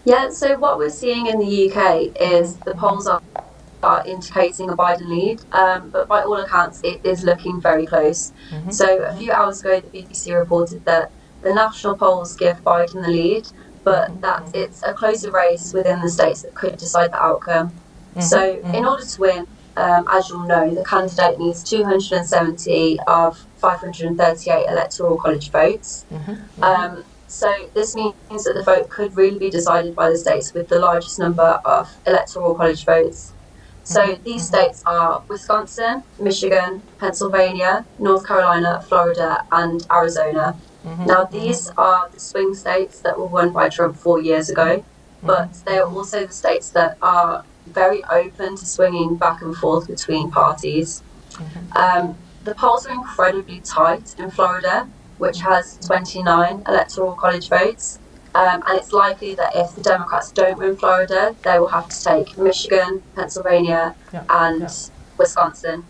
Yeah, so what we're seeing in the UK is the polls are indicating a Biden lead, but by all accounts, it is looking very close. So a few hours ago, the BBC reported that the national polls give Biden the lead, but that it's a closer race within the states that could decide the outcome. So in order to win, as you'll know, the candidate needs 270 of 538 electoral college votes. So this means that the vote could really be decided by the states with the largest number of electoral college votes. So these states are Wisconsin, Michigan, Pennsylvania, North Carolina, Florida, and Arizona. Now, these are the swing states that were won by Trump 4 years ago, but they are also the states that are very open to swinging back and forth between parties. The polls are incredibly tight in Florida, which has 29 electoral college votes. And it's likely that if the Democrats don't win Florida, they will have to take Michigan, Pennsylvania, and Wisconsin.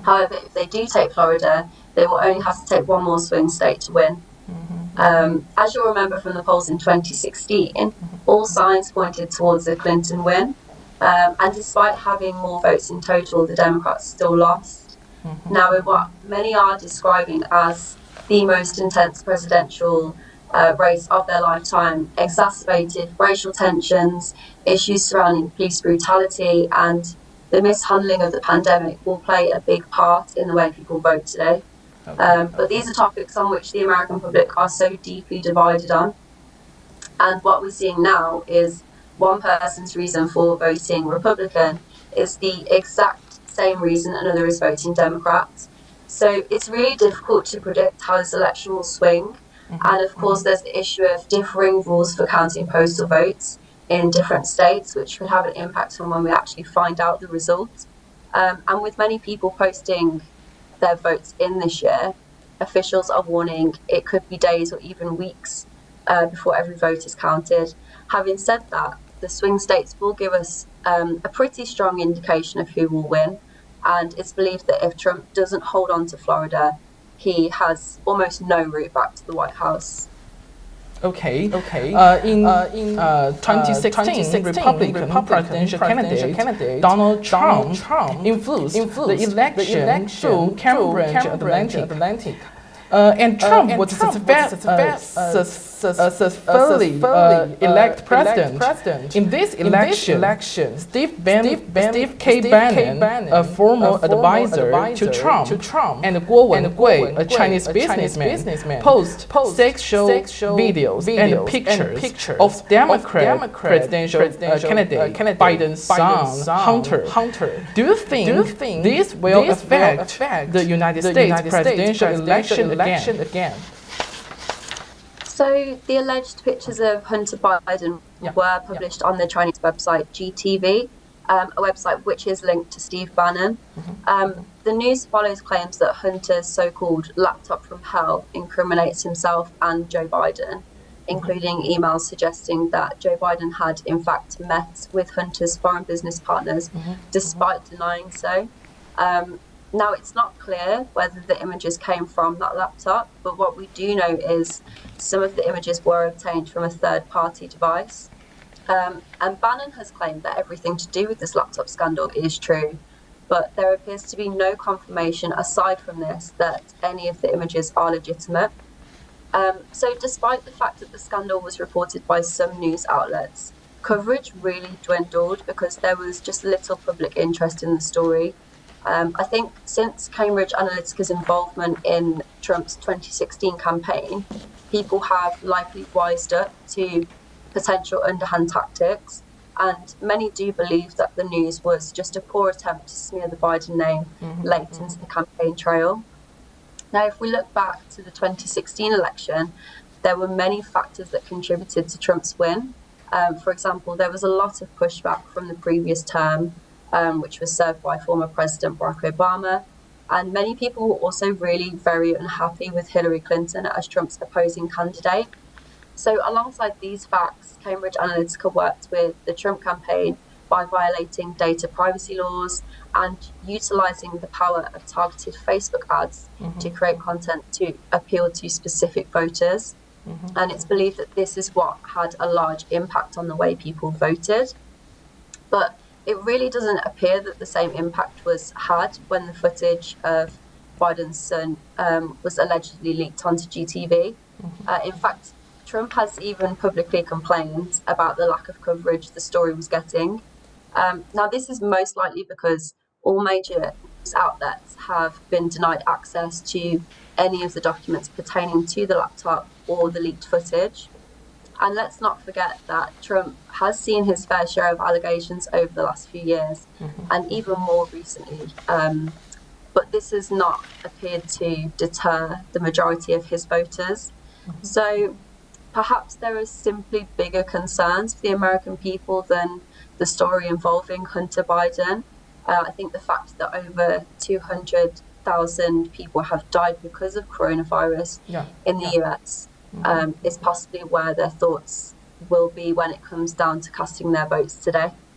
However, if they do take Florida, they will only have to take one more swing state to win. As you'll remember from the polls in 2016, all signs pointed towards a Clinton win. And despite having more votes in total, the Democrats still lost. Now, in what many are describing as the most intense presidential race of their lifetime, exacerbated racial tensions, issues surrounding police brutality, and the mishandling of the pandemic will play a big part in the way people vote today. But these are topics on which the American public are so deeply divided on. And what we're seeing now is one person's reason for voting Republican is the exact same reason another is voting Democrat. So it's really difficult to predict how this election will swing. And of course, there's the issue of differing rules for counting postal votes in different states, which could have an impact on when we actually find out the result. And with many people posting their votes in this year, officials are warning it could be days or even weeks before every vote is counted. Having said that, the swing states will give us a pretty strong indication of who will win. And it's believed that if Trump doesn't hold on to Florida, he has almost no route back to the White House. In 2016, Republican presidential candidate Donald Trump influenced the election through Cambridge Atlantic. And Trump was successfully elected president. In this election, Steve K. Bannon, a former advisor to Trump, and Guo Wengui, a Chinese businessman, posted sexual videos and pictures of Democrat presidential candidate Biden's son, Hunter. Do you think this will affect the United States presidential election again? So the alleged pictures of Hunter Biden were published on the Chinese website GTV, a website which is linked to Steve Bannon. The news follows claims that Hunter's so-called laptop from hell incriminates himself and Joe Biden, including emails suggesting that Joe Biden had in fact met with Hunter's foreign business partners, despite denying so. Now, it's not clear whether the images came from that laptop, but what we do know is some of the images were obtained from a third-party device. And Bannon has claimed that everything to do with this laptop scandal is true, but there appears to be no confirmation aside from this that any of the images are legitimate. So despite the fact that the scandal was reported by some news outlets, coverage really dwindled because there was just little public interest in the story. I think since Cambridge Analytica's involvement in Trump's 2016 campaign, people have likely wised up to potential underhand tactics, and many do believe that the news was just a poor attempt to smear the Biden name late into the campaign trail. Now, if we look back to the 2016 election, there were many factors that contributed to Trump's win. For example, there was a lot of pushback from the previous term, which was served by former President Barack Obama. And many people were also really very unhappy with Hillary Clinton as Trump's opposing candidate. So alongside these facts, Cambridge Analytica worked with the Trump campaign by violating data privacy laws and utilizing the power of targeted Facebook ads to create content to appeal to specific voters. And it's believed that this is what had a large impact on the way people voted. But it really doesn't appear that the same impact was had when the footage of Biden's son was allegedly leaked onto GTV. In fact, Trump has even publicly complained about the lack of coverage the story was getting. Now, this is most likely because all major news outlets have been denied access to any of the documents pertaining to the laptop or the leaked footage. And let's not forget that Trump has seen his fair share of allegations over the last few years, and even more recently. But this has not appeared to deter the majority of his voters. So perhaps there are simply bigger concerns for the American people than the story involving Hunter Biden. I think the fact that over 200,000 people have died because of coronavirus in the US is possibly where their thoughts will be when it comes down to casting their votes today.